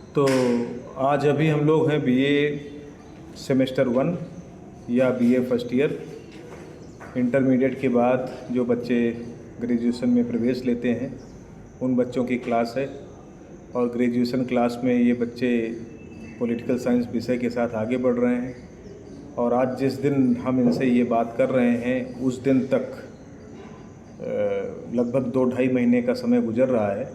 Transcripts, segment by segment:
तो आज अभी हम लोग हैं बीए सेमेस्टर 1 या बीए फर्स्ट ईयर। इंटरमीडिएट के बाद जो बच्चे ग्रेजुएशन में प्रवेश लेते हैं उन बच्चों की क्लास है। और ग्रेजुएशन क्लास में ये बच्चे पॉलिटिकल साइंस विषय के साथ आगे बढ़ रहे हैं। और आज जिस दिन हम इनसे ये बात कर रहे हैं उस दिन तक लगभग 2-2.5 महीने का समय गुजर रहा है,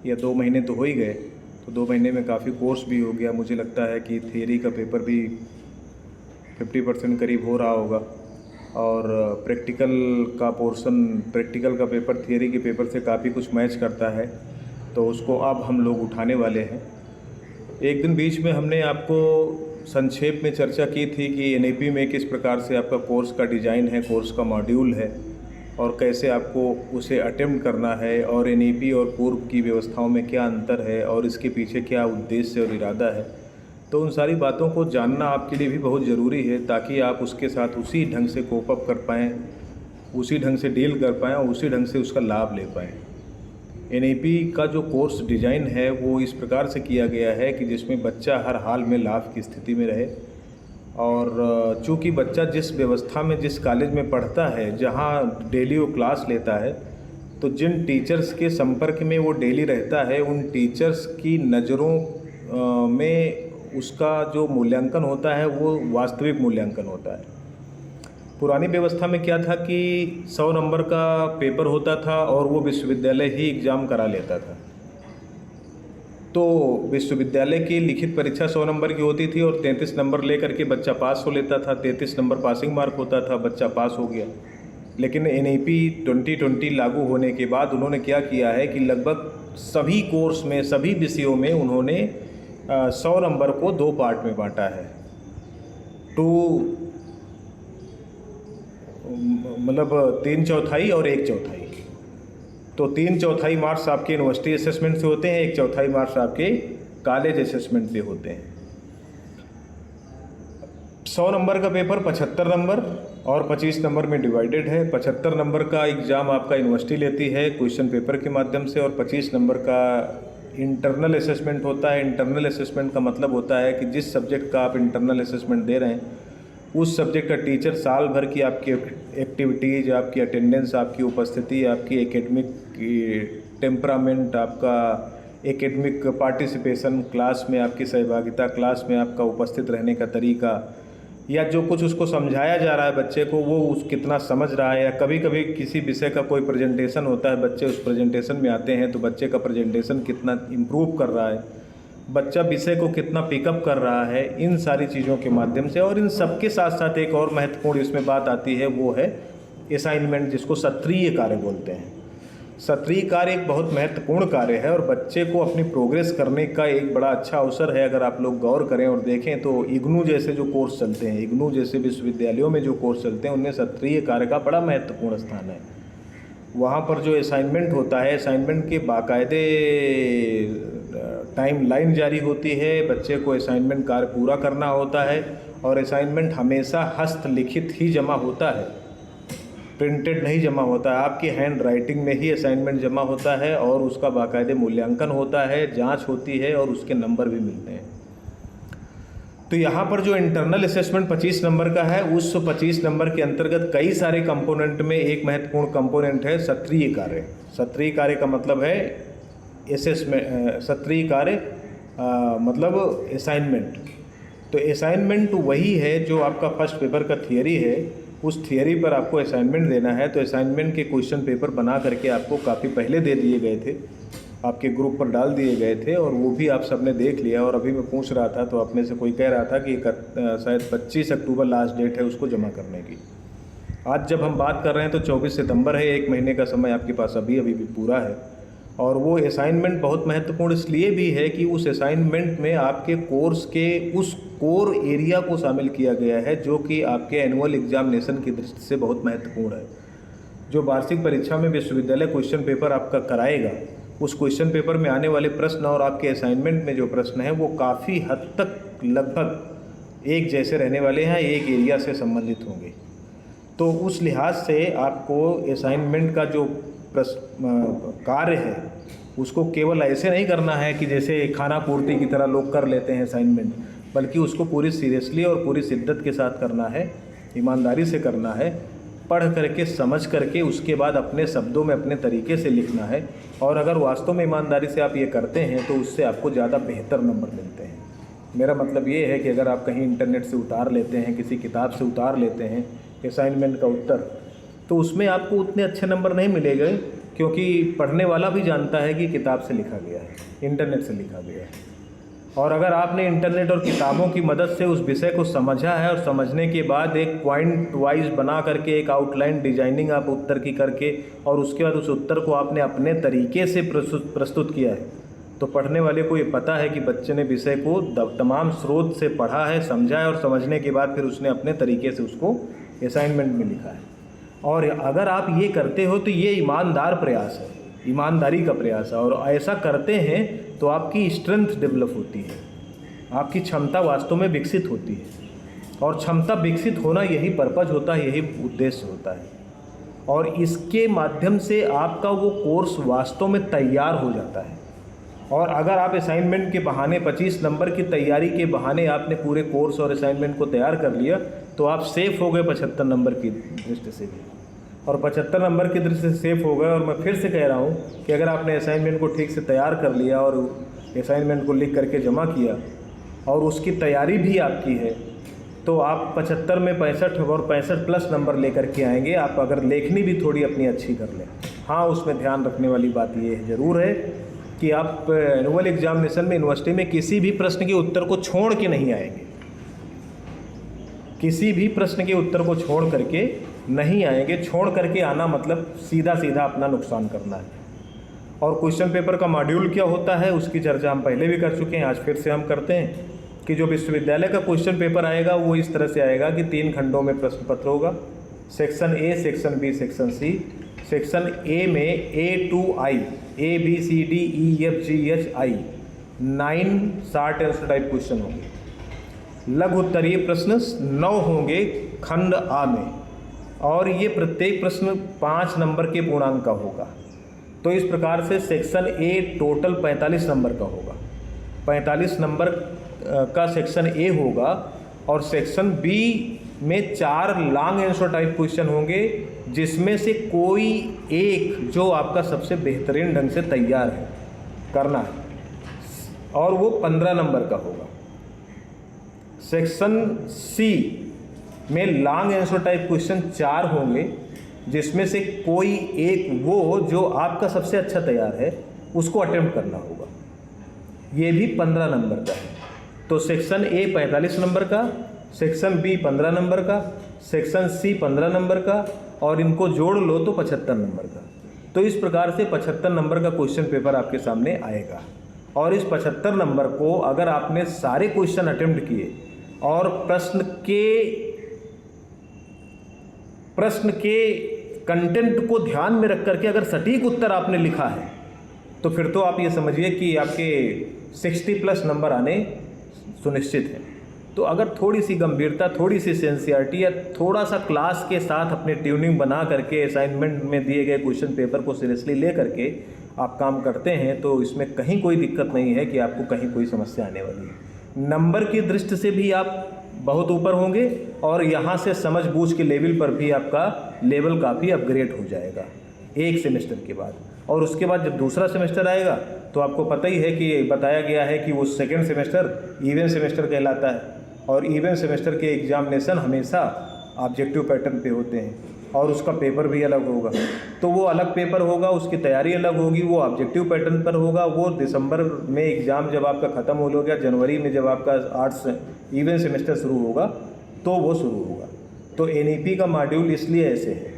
या 2 महीने तो हो ही गए। तो 2 महीने में काफ़ी कोर्स भी हो गया। मुझे लगता है कि थियरी का पेपर भी 50% करीब हो रहा होगा, और प्रैक्टिकल का पोर्शन, प्रैक्टिकल का पेपर थियरी के पेपर से काफ़ी कुछ मैच करता है, तो उसको अब हम लोग उठाने वाले हैं। एक दिन बीच में हमने आपको संक्षेप में चर्चा की थी कि एनईपी में किस प्रकार से आपका कोर्स का डिज़ाइन है, कोर्स का मॉड्यूल है, और कैसे आपको उसे अटेम्प्ट करना है, और एनईपी और पूर्व की व्यवस्थाओं में क्या अंतर है और इसके पीछे क्या उद्देश्य और इरादा है। तो उन सारी बातों को जानना आपके लिए भी बहुत ज़रूरी है, ताकि आप उसके साथ उसी ढंग से कोप अप कर पाएँ, उसी ढंग से डील कर पाएँ और उसी ढंग से उसका लाभ ले पाएँ। एनईपी का जो कोर्स डिज़ाइन है वो इस प्रकार से किया गया है कि जिसमें बच्चा हर हाल में लाभ की स्थिति में रहे। और चूँकि बच्चा जिस व्यवस्था में, जिस कॉलेज में पढ़ता है, जहाँ डेली वो क्लास लेता है, तो जिन टीचर्स के संपर्क में वो डेली रहता है, उन टीचर्स की नज़रों में उसका जो मूल्यांकन होता है वो वास्तविक मूल्यांकन होता है। पुरानी व्यवस्था में क्या था कि 100 नंबर का पेपर होता था और वो विश्वविद्यालय ही एग्ज़ाम करा लेता था। तो विश्वविद्यालय की लिखित परीक्षा 100 नंबर की होती थी और 33 नंबर लेकर के बच्चा पास हो लेता था। 33 नंबर पासिंग मार्क होता था, बच्चा पास हो गया। लेकिन एनईपी 2020 लागू होने के बाद उन्होंने क्या किया है कि लगभग सभी कोर्स में, सभी विषयों में उन्होंने 100 नंबर को 2 पार्ट में बांटा है। मतलब 3/4 और 1/4। तो 3/4 मार्क्स आपके यूनिवर्सिटी असेसमेंट से होते हैं, 1/4 मार्क्स आपके कॉलेज असेसमेंट से होते हैं। 100 नंबर का पेपर 75 नंबर और 25 नंबर में डिवाइडेड है। 75 नंबर का एग्ज़ाम आपका यूनिवर्सिटी लेती है क्वेश्चन पेपर के माध्यम से, और 25 नंबर का इंटरनल असेसमेंट होता है। इंटरनल असेसमेंट का मतलब होता है कि जिस सब्जेक्ट का आप इंटरनल असेसमेंट दे रहे हैं उस सब्जेक्ट का टीचर साल भर की आपकी एक्टिविटीज़, आपकी अटेंडेंस, आपकी उपस्थिति, आपकी एकेडमिक टेम्परामेंट, आपका एकेडमिक पार्टिसिपेशन क्लास में, आपकी सहभागिता क्लास में, आपका उपस्थित रहने का तरीका, या जो कुछ उसको समझाया जा रहा है बच्चे को वो कितना समझ रहा है। या कभी कभी किसी विषय का कोई प्रेजेंटेशन होता है, बच्चे उस प्रेजेंटेशन में आते हैं तो बच्चे का प्रेजेंटेशन कितना इम्प्रूव कर रहा है, बच्चा विषय को कितना पिकअप कर रहा है, इन सारी चीज़ों के माध्यम से। और इन सब के साथ साथ एक और महत्वपूर्ण इसमें बात आती है, वो है असाइनमेंट, जिसको सत्रीय कार्य बोलते हैं। सत्रीय कार्य एक बहुत महत्वपूर्ण कार्य है और बच्चे को अपनी प्रोग्रेस करने का एक बड़ा अच्छा अवसर है। अगर आप लोग गौर करें और देखें तो इग्नू जैसे जो कोर्स चलते हैं, इग्नू जैसे विश्वविद्यालयों में जो कोर्स चलते हैं, उनमें सत्रीय कार्य का बड़ा महत्वपूर्ण स्थान है। वहाँ पर जो असाइनमेंट होता है, असाइनमेंट के बाकायदे टाइम लाइन जारी होती है, बच्चे को असाइनमेंट कार्य पूरा करना होता है, और असाइनमेंट हमेशा हस्तलिखित ही जमा होता है, प्रिंटेड नहीं जमा होता है। आपकी हैंड राइटिंग में ही असाइनमेंट जमा होता है और उसका बाकायदे मूल्यांकन होता है, जांच होती है और उसके नंबर भी मिलते हैं। तो यहाँ पर जो इंटरनल असेसमेंट 25 नंबर का है, उस 25 नंबर के अंतर्गत कई सारे कंपोनेंट में एक महत्वपूर्ण कंपोनेंट है सत्रीय कार्य। सत्रीय कार्य का मतलब है असेसमेंट, सत्रीय कार्य मतलब असाइनमेंट। तो असाइनमेंट वही है जो आपका फर्स्ट पेपर का थियरी है, उस थियरी पर आपको असाइनमेंट देना है। तो असाइनमेंट के क्वेश्चन पेपर बना करके आपको काफ़ी पहले दे दिए गए थे, आपके ग्रुप पर डाल दिए गए थे, और वो भी आप सबने देख लिया। और अभी मैं पूछ रहा था तो आप में से कोई कह रहा था कि शायद 25 अक्टूबर लास्ट डेट है उसको जमा करने की। आज जब हम बात कर रहे हैं तो 24 सितंबर है, 1 महीने का समय आपके पास अभी भी पूरा है। और वो असाइनमेंट बहुत महत्वपूर्ण इसलिए भी है कि उस असाइनमेंट में आपके कोर्स के उस कोर एरिया को शामिल किया गया है जो कि आपके एनुअल एग्जामिनेशन की दृष्टि से बहुत महत्वपूर्ण है। जो वार्षिक परीक्षा में विश्वविद्यालय क्वेश्चन पेपर आपका कराएगा, उस क्वेश्चन पेपर में आने वाले प्रश्न और आपके असाइनमेंट में जो प्रश्न हैं वो काफ़ी हद तक लगभग एक जैसे रहने वाले हैं, एक एरिया से संबंधित होंगे। तो उस लिहाज से आपको असाइनमेंट का जो कार्य है उसको केवल ऐसे नहीं करना है कि जैसे खाना पूर्ति की तरह लोग कर लेते हैं असाइनमेंट, बल्कि उसको पूरी सीरियसली और पूरी शिद्दत के साथ करना है, ईमानदारी से करना है, पढ़ करके समझ करके उसके बाद अपने शब्दों में अपने तरीके से लिखना है। और अगर वास्तव में ईमानदारी से आप ये करते हैं तो उससे आपको ज़्यादा बेहतर नंबर मिलते हैं। मेरा मतलब ये है कि अगर आप कहीं इंटरनेट से उतार लेते हैं, किसी किताब से उतार लेते हैं असाइनमेंट का उत्तर, तो उसमें आपको उतने अच्छे नंबर नहीं मिलेंगे, क्योंकि पढ़ने वाला भी जानता है कि किताब से लिखा गया है, इंटरनेट से लिखा गया है। और अगर आपने इंटरनेट और किताबों की मदद से उस विषय को समझा है और समझने के बाद एक पॉइंट वाइज बना करके एक आउटलाइन डिजाइनिंग आप उत्तर की करके और उसके बाद उस उत्तर को आपने अपने तरीके से प्रस्तुत किया है, तो पढ़ने वाले को ये पता है कि बच्चे ने विषय को तमाम स्रोत से पढ़ा है, समझा है, और समझने के बाद फिर उसने अपने तरीके से उसको असाइनमेंट में लिखा है। और अगर आप ये करते हो तो ये ईमानदार प्रयास है, ईमानदारी का प्रयास है। और ऐसा करते हैं तो आपकी स्ट्रेंथ डेवलप होती है, आपकी क्षमता वास्तव में विकसित होती है। और क्षमता विकसित होना यही पर्पज होता है, यही उद्देश्य होता है। और इसके माध्यम से आपका वो कोर्स वास्तव में तैयार हो जाता है। और अगर आप असाइनमेंट के बहाने 25 नंबर की तैयारी के बहाने आपने पूरे कोर्स और असाइनमेंट को तैयार कर लिया, तो आप सेफ़ हो गए 75 नंबर की दृष्टि से भी। और 75 नंबर की दृष्टि से सेफ़ हो गए। और मैं फिर से कह रहा हूँ कि अगर आपने असाइनमेंट को ठीक से तैयार कर लिया और असाइनमेंट को लिख करके जमा किया और उसकी तैयारी भी आपकी है, तो आप 75 में 65 और 65 प्लस नंबर लेकर के आएंगे। आप अगर लेखनी भी थोड़ी अपनी अच्छी कर लें। हाँ, उसमें ध्यान रखने वाली बात ये ज़रूर है कि आप एनुअल एग्जामिनेशन में यूनिवर्सिटी में किसी भी प्रश्न के उत्तर को छोड़ के नहीं आएंगे, किसी भी प्रश्न के उत्तर को छोड़ करके नहीं आएंगे। छोड़ करके आना मतलब सीधा सीधा अपना नुकसान करना है। और क्वेश्चन पेपर का मॉड्यूल क्या होता है उसकी चर्चा हम पहले भी कर चुके हैं, आज फिर से हम करते हैं कि जो विश्वविद्यालय का क्वेश्चन पेपर आएगा वो इस तरह से आएगा कि 3 खंडों में प्रश्न पत्र होगा। Section A, section B, section C. Section A में A to I, A B C D E F G H I 9 short answer type question होंगे। लघु उत्तरीय प्रश्न 9 होंगे खंड आ में, और ये प्रत्येक प्रश्न 5 नंबर के पूर्णांक का होगा। तो इस प्रकार से सेक्शन ए टोटल 45 नंबर का होगा, 45 नंबर का सेक्शन ए होगा। और सेक्शन बी में 4 लॉन्ग आंसर टाइप क्वेश्चन होंगे, जिसमें से कोई एक जो आपका सबसे बेहतरीन ढंग से तैयार है करना है, और वो 15 नंबर का होगा। सेक्शन सी में लॉन्ग आंसर टाइप क्वेश्चन 4 होंगे, जिसमें से कोई एक वो जो आपका सबसे अच्छा तैयार है उसको अटेम्प्ट करना होगा, ये भी 15 नंबर का है। तो सेक्शन ए 45 नंबर का, सेक्शन बी 15 नंबर का, सेक्शन सी 15 नंबर का, और इनको जोड़ लो तो 75 नंबर का। तो इस प्रकार से 75 नंबर का क्वेश्चन पेपर आपके सामने आएगा। और इस 75 नंबर को अगर आपने सारे क्वेश्चन अटेम्प्ट किए और प्रश्न के कंटेंट को ध्यान में रख करके अगर सटीक उत्तर आपने लिखा है, तो फिर तो आप ये समझिए कि आपके 60 प्लस नंबर आने सुनिश्चित है। तो अगर थोड़ी सी गंभीरता, थोड़ी सी सेंसियरिटी या थोड़ा सा क्लास के साथ अपने ट्यूनिंग बना करके असाइनमेंट में दिए गए क्वेश्चन पेपर को सीरियसली ले करके आप काम करते हैं, तो इसमें कहीं कोई दिक्कत नहीं है कि आपको कहीं कोई समस्या आने वाली है। नंबर की दृष्टि से भी आप बहुत ऊपर होंगे, और यहाँ से समझ बूझ के लेवल पर भी आपका लेवल काफ़ी अपग्रेड हो जाएगा एक सेमेस्टर के बाद। और उसके बाद जब दूसरा सेमेस्टर आएगा तो आपको पता ही है कि बताया गया है कि वो सेकेंड सेमेस्टर इवेंट सेमेस्टर कहलाता है। और इवेंट सेमेस्टर के एग्जामिनेशन हमेशा ऑब्जेक्टिव पैटर्न पे होते हैं, और उसका पेपर भी अलग होगा। तो वो अलग पेपर होगा, उसकी तैयारी अलग होगी, वो ऑब्जेक्टिव पैटर्न पर होगा। वो दिसंबर में एग्ज़ाम जब आपका ख़त्म हो गया, जनवरी में जब आपका आर्ट्स इवेंट सेमेस्टर शुरू होगा तो वो शुरू होगा। तो NEP का मॉड्यूल इसलिए ऐसे है,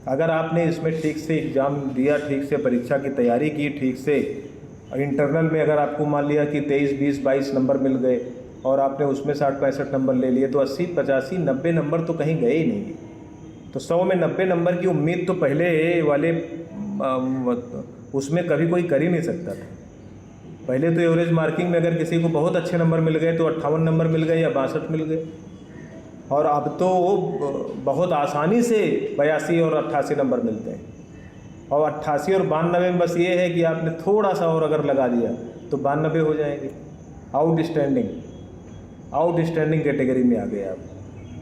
अगर आपने इसमें ठीक से एग्ज़ाम दिया, ठीक से परीक्षा की तैयारी की, ठीक से इंटरनल में अगर आपको मान लिया कि 23, 20, 22 नंबर मिल गए और आपने उसमें 60-65 नंबर ले लिए, तो 80, 85, 90 नंबर तो कहीं गए ही नहीं। तो 100 में 90 नंबर की उम्मीद तो पहले वाले उसमें कभी कोई कर ही नहीं सकता था। पहले तो एवरेज मार्किंग में अगर किसी को बहुत अच्छे नंबर मिल गए तो 58 नंबर मिल गए या 62 मिल गए, और अब तो बहुत आसानी से 82 और 88 नंबर मिलते हैं। और 88 और 92 में बस ये है कि आपने थोड़ा सा और अगर लगा दिया तो 92 हो जाएंगे। आउटस्टैंडिंग कैटेगरी में आ गए आप,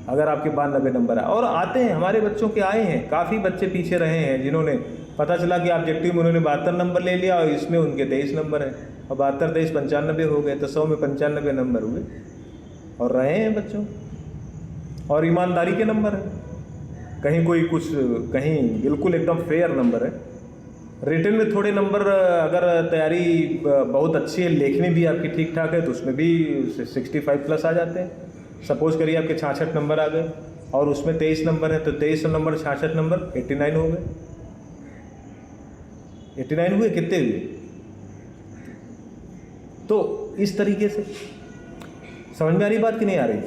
अगर आपके 92 नंबर आए। और आते हैं, हमारे बच्चों के आए हैं, काफ़ी बच्चे पीछे रहे हैं जिन्होंने पता चला कि ऑब्जेक्टिव में उन्होंने 72 नंबर ले लिया और इसमें उनके 23 नंबर हैं, और 72 23 95 हो गए, तो 100 में 95 नंबर हुए और रहे हैं बच्चों। और ईमानदारी के नंबर है, कहीं कोई कुछ, कहीं बिल्कुल एकदम फेयर नंबर है। रिटन में थोड़े नंबर, अगर तैयारी बहुत अच्छी है, लेखनी भी आपकी ठीक ठाक है, तो उसमें भी 65 प्लस आ जाते हैं। सपोज करिए आपके 66 नंबर आ गए और उसमें 23 नंबर है, तो 23 नंबर 66 नंबर 89 हो गए। 89 हुए, कितने हुए? तो इस तरीके से समझ में आ रही बात कि नहीं आ रही?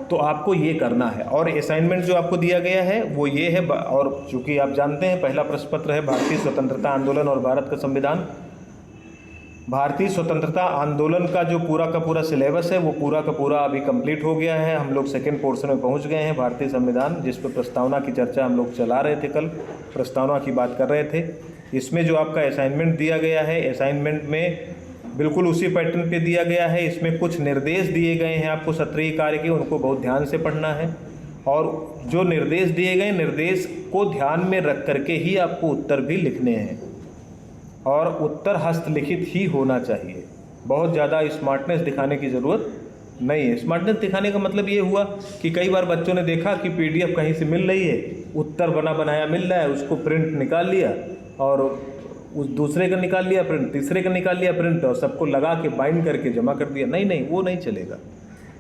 तो आपको ये करना है। और असाइनमेंट जो आपको दिया गया है वो ये है, और चूंकि आप जानते हैं पहला प्रश्न पत्र है भारतीय स्वतंत्रता आंदोलन और भारत का संविधान। भारतीय स्वतंत्रता आंदोलन का जो पूरा का पूरा सिलेबस है वो पूरा का पूरा अभी कंप्लीट हो गया है। हम लोग सेकेंड पोर्शन में पहुंच गए हैं, भारतीय संविधान, जिस पर प्रस्तावना की चर्चा हम लोग चला रहे थे, कल प्रस्तावना की बात कर रहे थे। इसमें जो आपका असाइनमेंट दिया गया है, असाइनमेंट में बिल्कुल उसी पैटर्न पे दिया गया है। इसमें कुछ निर्देश दिए गए हैं आपको सत्रीय कार्य के, उनको बहुत ध्यान से पढ़ना है। और जो निर्देश दिए गए, निर्देश को ध्यान में रख करके ही आपको उत्तर भी लिखने हैं, और उत्तर हस्तलिखित ही होना चाहिए। बहुत ज़्यादा स्मार्टनेस दिखाने की ज़रूरत नहीं है। स्मार्टनेस दिखाने का मतलब ये हुआ कि कई बार बच्चों ने देखा कि PDF कहीं से मिल रही है, उत्तर बना बनाया मिल रहा है, उसको प्रिंट निकाल लिया और उस दूसरे का निकाल लिया प्रिंट, तीसरे का निकाल लिया प्रिंट, और सबको लगा के बाइंड करके जमा कर दिया। नहीं नहीं, वो नहीं चलेगा।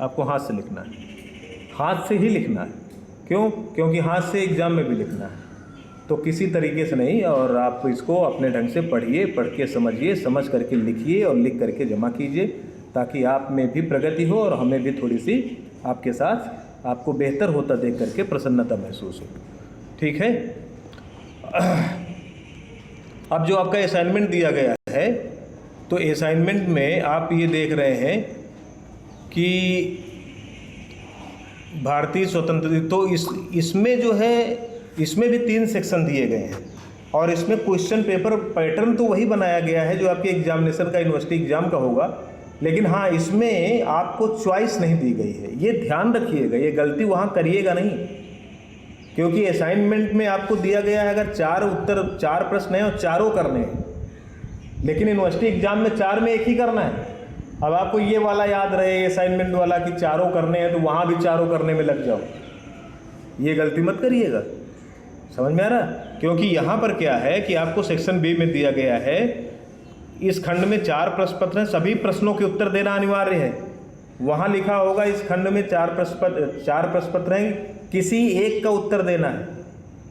आपको हाथ से लिखना है, हाथ से ही लिखना है। क्यों? क्योंकि हाथ से एग्ज़ाम में भी लिखना है, तो किसी तरीके से नहीं। और आप इसको अपने ढंग से पढ़िए, पढ़ के समझिए, समझ करके लिखिए और लिख करके जमा कीजिए, ताकि आप में भी प्रगति हो और हमें भी थोड़ी सी आपके साथ आपको बेहतर होता देख करके प्रसन्नता महसूस हो। ठीक है। अब जो आपका असाइनमेंट दिया गया है, तो असाइनमेंट में आप ये देख रहे हैं कि भारतीय स्वतंत्रता, तो इसमें जो है, इसमें भी 3 सेक्शन दिए गए हैं, और इसमें क्वेश्चन पेपर पैटर्न तो वही बनाया गया है जो आपके एग्जामिनेशन का, यूनिवर्सिटी एग्जाम का होगा। लेकिन हाँ, इसमें आपको चॉइस नहीं दी गई है, ये ध्यान रखिएगा, ये गलती वहाँ करिएगा नहीं। क्योंकि असाइनमेंट में आपको दिया गया है अगर 4 प्रश्न हैं और चारों करने हैं, लेकिन यूनिवर्सिटी एग्जाम में 4 में 1 ही करना है। अब आपको ये वाला याद रहे असाइनमेंट वाला कि चारों करने हैं, तो वहाँ भी चारों करने में लग जाओ, ये गलती मत करिएगा। समझ में आ रहा? क्योंकि यहाँ पर क्या है कि आपको सेक्शन बी में दिया गया है, इस खंड में 4 प्रश्न पत्र हैं, सभी प्रश्नों के उत्तर देना अनिवार्य है। वहाँ लिखा होगा इस खंड में 4 प्रश्न पत्र हैं, किसी एक का उत्तर देना है,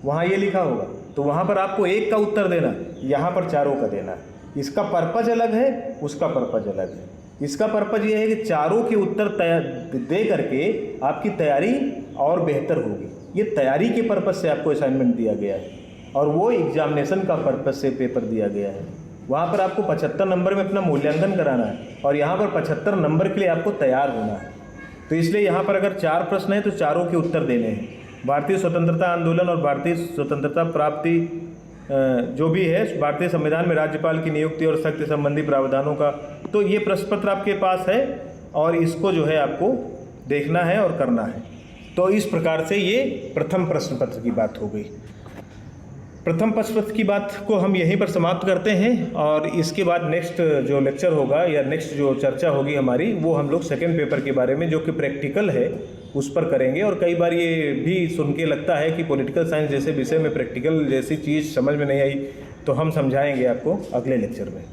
वहाँ ये लिखा होगा। तो वहाँ पर आपको एक का उत्तर देना है, यहाँ पर चारों का देना है। इसका पर्पज अलग है, उसका पर्पज अलग है। इसका पर्पज ये है कि चारों के उत्तर दे करके आपकी तैयारी और बेहतर होगी। ये तैयारी के पर्पज से आपको असाइनमेंट दिया गया है, और वो एग्जामिनेशन का पर्पज से पेपर दिया गया है। वहाँ पर आपको 75 नंबर में अपना मूल्यांकन कराना है, और यहाँ पर 75 नंबर के लिए आपको तैयार होना है। तो इसलिए यहाँ पर अगर 4 प्रश्न हैं तो चारों के उत्तर देने हैं। भारतीय स्वतंत्रता आंदोलन और भारतीय स्वतंत्रता प्राप्ति जो भी है, भारतीय संविधान में राज्यपाल की नियुक्ति और शक्ति संबंधी प्रावधानों का, तो ये प्रश्न पत्र आपके पास है, और इसको जो है आपको देखना है और करना है। तो इस प्रकार से ये प्रथम प्रश्न पत्र की बात हो गई। प्रथम प्रश्न पत्र की बात को हम यहीं पर समाप्त करते हैं, और इसके बाद नेक्स्ट जो लेक्चर होगा या नेक्स्ट जो चर्चा होगी हमारी, वो हम लोग सेकेंड पेपर के बारे में, जो कि प्रैक्टिकल है, उस पर करेंगे। और कई बार ये भी सुन के लगता है कि पॉलिटिकल साइंस जैसे विषय में प्रैक्टिकल जैसी चीज़ समझ में नहीं आई, तो हम समझाएंगे आपको अगले लेक्चर में।